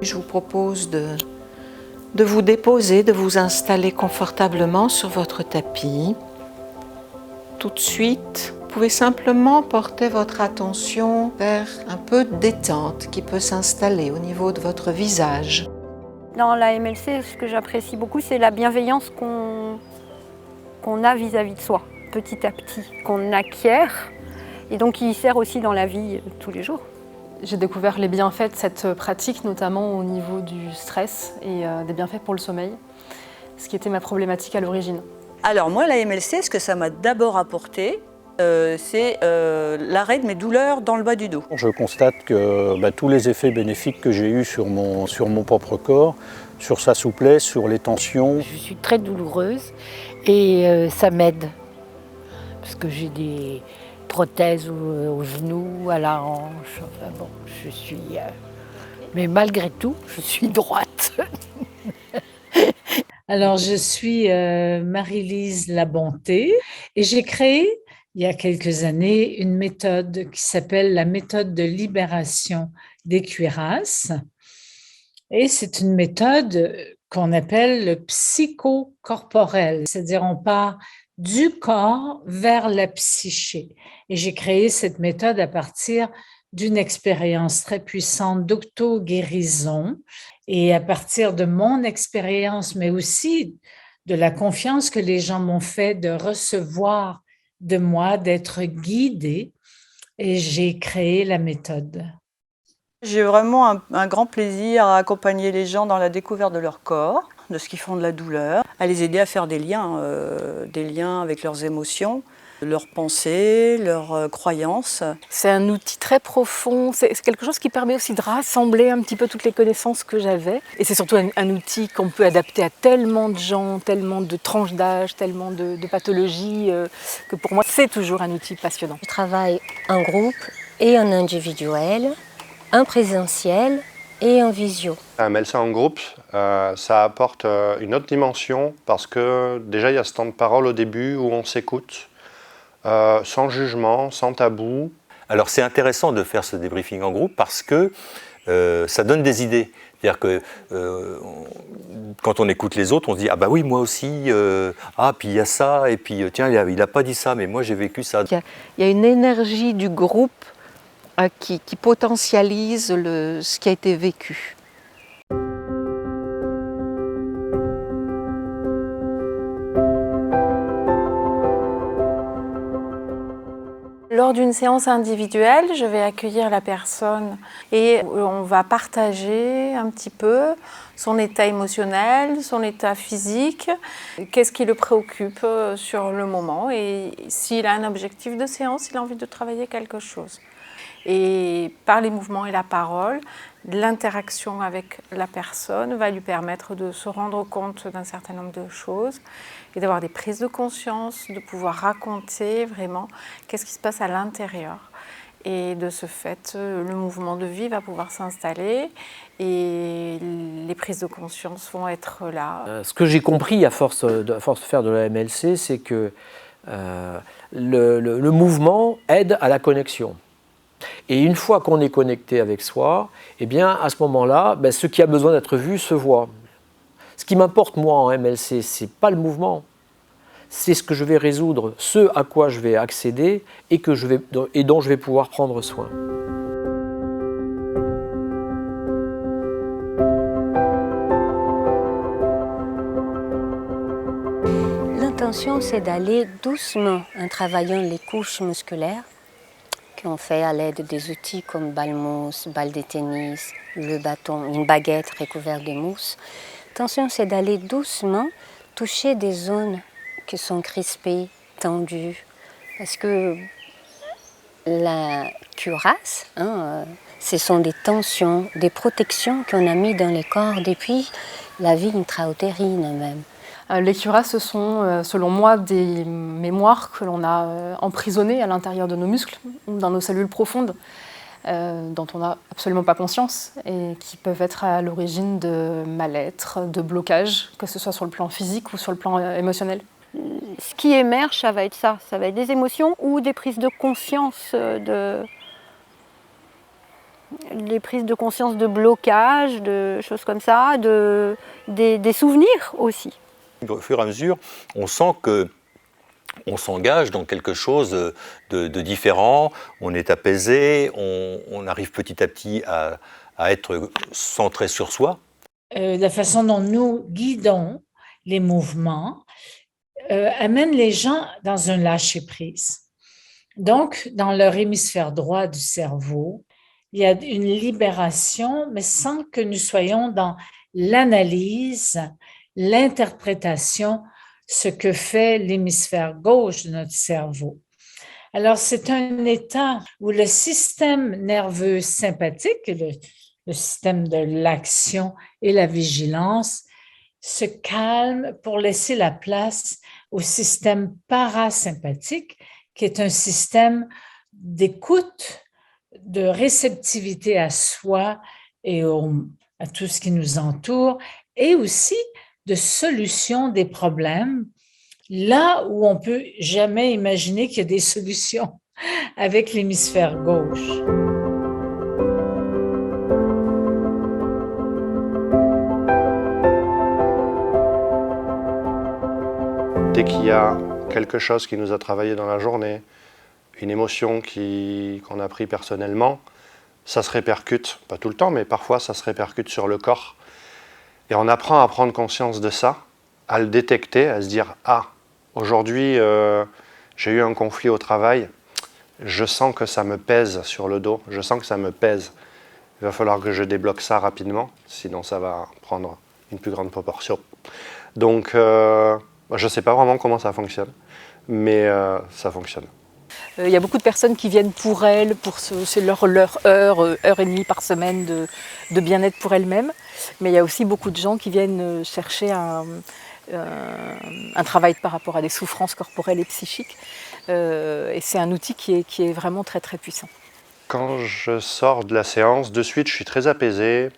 Je vous propose de vous déposer, de vous installer confortablement sur votre tapis. Tout de suite, vous pouvez simplement porter votre attention vers un peu de détente qui peut s'installer au niveau de votre visage. Dans la MLC, ce que j'apprécie beaucoup, c'est la bienveillance qu'on a vis-à-vis de soi, petit à petit, qu'on acquiert et donc qui sert aussi dans la vie tous les jours. J'ai découvert les bienfaits de cette pratique, notamment au niveau du stress et des bienfaits pour le sommeil, ce qui était ma problématique à l'origine. Alors moi, la MLC, ce que ça m'a d'abord apporté, c'est l'arrêt de mes douleurs dans le bas du dos. Je constate que tous les effets bénéfiques que j'ai eus sur mon propre corps, sur sa souplesse, sur les tensions. Je suis très douloureuse et ça m'aide parce que j'ai des prothèses au genou, à la hanche. Enfin bon, je suis... mais malgré tout, je suis droite. Alors, je suis Marie-Lise Labonté et j'ai créé, il y a quelques années, une méthode qui s'appelle la méthode de libération des cuirasses. Et c'est une méthode qu'on appelle le psychocorporel, c'est-à-dire on part du corps vers la psyché. Et j'ai créé cette méthode à partir d'une expérience très puissante d'auto-guérison et à partir de mon expérience, mais aussi de la confiance que les gens m'ont fait de recevoir de moi, d'être guidée, et j'ai créé la méthode. J'ai vraiment un grand plaisir à accompagner les gens dans la découverte de leur corps, de ce qu'ils font de la douleur, à les aider à faire des liens avec leurs émotions, leurs pensées, leurs croyances. C'est un outil très profond, c'est quelque chose qui permet aussi de rassembler un petit peu toutes les connaissances que j'avais. Et c'est surtout un outil qu'on peut adapter à tellement de gens, tellement de tranches d'âge, tellement de pathologies, que pour moi c'est toujours un outil passionnant. Je travaille en groupe et en individuel, en présentiel et en visio. Un MLC en groupe, ça apporte une autre dimension parce que déjà il y a ce temps de parole au début où on s'écoute, sans jugement, sans tabou. Alors c'est intéressant de faire ce débriefing en groupe parce que ça donne des idées. C'est-à-dire que quand on écoute les autres, on se dit « Ah bah oui, moi aussi, puis il y a ça, et puis tiens, il n'a pas dit ça, mais moi j'ai vécu ça. » Il y a une énergie du groupe qui potentialise ce qui a été vécu. Lors d'une séance individuelle, je vais accueillir la personne et on va partager un petit peu son état émotionnel, son état physique, qu'est-ce qui le préoccupe sur le moment et s'il a un objectif de séance, il a envie de travailler quelque chose. Et par les mouvements et la parole, l'interaction avec la personne va lui permettre de se rendre compte d'un certain nombre de choses et d'avoir des prises de conscience, de pouvoir raconter vraiment qu'est-ce qui se passe à l'intérieur. Et de ce fait, le mouvement de vie va pouvoir s'installer et les prises de conscience vont être là. Ce que j'ai compris à force de faire de la MLC, c'est que le mouvement aide à la connexion. Et une fois qu'on est connecté avec soi, eh bien, à ce moment-là, ce qui a besoin d'être vu se voit. Ce qui m'importe, moi, en MLC, ce n'est pas le mouvement. C'est ce que je vais résoudre, ce à quoi je vais accéder et dont je vais pouvoir prendre soin. L'intention, c'est d'aller doucement en travaillant les couches musculaires qu'on fait à l'aide des outils comme balle-mousse, balle de tennis, le bâton, une baguette recouverte de mousse. L'intention, c'est d'aller doucement toucher des zones qui sont crispées, tendues. Parce que la cuirasse, ce sont des tensions, des protections qu'on a mis dans les corps depuis la vie intra-utérine même. Les cuirasses, ce sont, selon moi, des mémoires que l'on a emprisonnées à l'intérieur de nos muscles, dans nos cellules profondes, dont on n'a absolument pas conscience et qui peuvent être à l'origine de mal-être, de blocage, que ce soit sur le plan physique ou sur le plan émotionnel. Ce qui émerge, ça va être des émotions ou des prises de conscience les prises de conscience de blocage, de choses comme ça, des souvenirs aussi. Au fur et à mesure, on sent que on s'engage dans quelque chose de différent, on est apaisé, on arrive petit à petit à être centré sur soi. La façon dont nous guidons les mouvements amène les gens dans un lâcher-prise. Donc, dans leur hémisphère droit du cerveau, il y a une libération, mais sans que nous soyons dans l'analyse, l'interprétation, ce que fait l'hémisphère gauche de notre cerveau. Alors, c'est un état où le système nerveux sympathique, le système de l'action et la vigilance, se calme pour laisser la place au système parasympathique, qui est un système d'écoute, de réceptivité à soi et à tout ce qui nous entoure, et aussi de solution des problèmes, là où on ne peut jamais imaginer qu'il y a des solutions avec l'hémisphère gauche. Dès qu'il y a quelque chose qui nous a travaillé dans la journée, une émotion qu'on a pris personnellement, ça se répercute, pas tout le temps, mais parfois ça se répercute sur le corps. Et on apprend à prendre conscience de ça, à le détecter, à se dire « Ah, aujourd'hui j'ai eu un conflit au travail, je sens que ça me pèse sur le dos, je sens que ça me pèse. Il va falloir que je débloque ça rapidement, sinon ça va prendre une plus grande proportion. » Donc, je ne sais pas vraiment comment ça fonctionne, mais ça fonctionne. Il y a beaucoup de personnes qui viennent pour elles, c'est leur heure et demie par semaine de bien-être pour elles-mêmes. Mais il y a aussi beaucoup de gens qui viennent chercher un travail par rapport à des souffrances corporelles et psychiques. Et c'est un outil qui est vraiment très très puissant. Quand je sors de la séance, de suite, je suis très apaisé,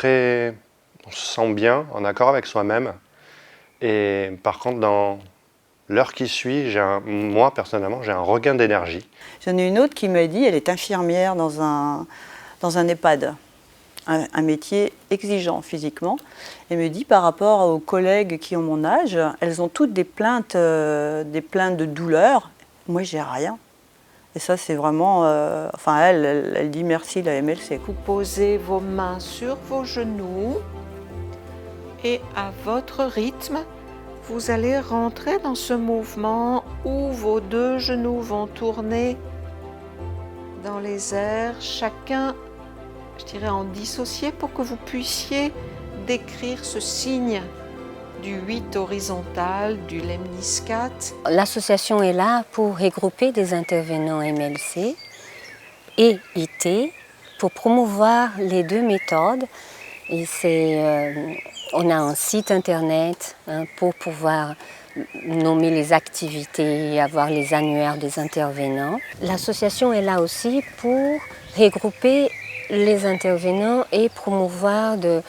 on se sent bien, en accord avec soi-même. Et par contre, dans l'heure qui suit, moi personnellement, j'ai un regain d'énergie. J'en ai une autre qui m'a dit, elle est infirmière dans un EHPAD, un métier exigeant physiquement. Elle me dit, par rapport aux collègues qui ont mon âge, elles ont toutes des plaintes de douleur. Moi, j'ai rien. Et ça, c'est vraiment... elle dit merci, la MLC. Vous posez vos mains sur vos genoux et à votre rythme, vous allez rentrer dans ce mouvement où vos deux genoux vont tourner dans les airs, chacun, je dirais, en dissocié pour que vous puissiez décrire ce signe du 8 horizontal, du lemniscat. L'association est là pour regrouper des intervenants MLC et IT pour promouvoir les deux méthodes. Et on a un site internet pour pouvoir nommer les activités, avoir les annuaires des intervenants. L'association est là aussi pour regrouper les intervenants et promouvoir de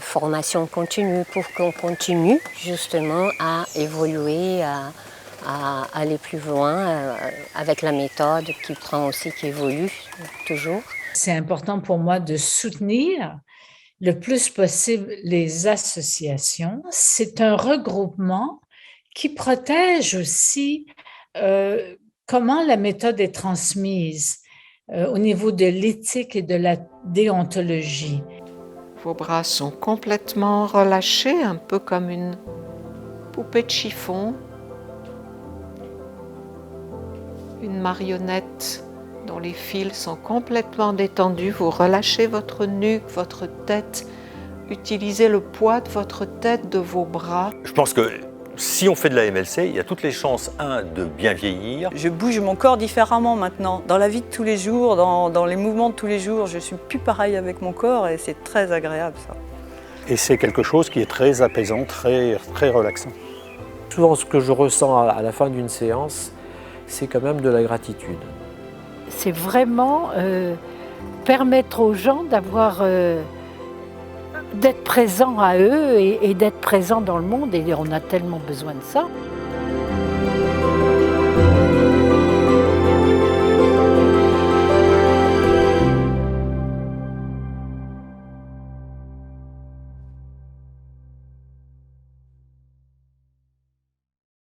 formation continue pour qu'on continue justement à évoluer, à aller plus loin avec la méthode qui évolue toujours. C'est important pour moi de soutenir le plus possible les associations. C'est un regroupement qui protège aussi comment la méthode est transmise au niveau de l'éthique et de la déontologie. Vos bras sont complètement relâchés, un peu comme une poupée de chiffon, une marionnette dont les fils sont complètement détendus. Vous relâchez votre nuque, votre tête, utilisez le poids de votre tête, de vos bras. Je pense que si on fait de la MLC, il y a toutes les chances, de bien vieillir. Je bouge mon corps différemment maintenant. Dans la vie de tous les jours, dans les mouvements de tous les jours, je suis plus pareil avec mon corps et c'est très agréable ça. Et c'est quelque chose qui est très apaisant, très, très relaxant. Souvent, ce que je ressens à la fin d'une séance, c'est quand même de la gratitude. C'est vraiment permettre aux gens d'être présents à eux et d'être présents dans le monde, et on a tellement besoin de ça.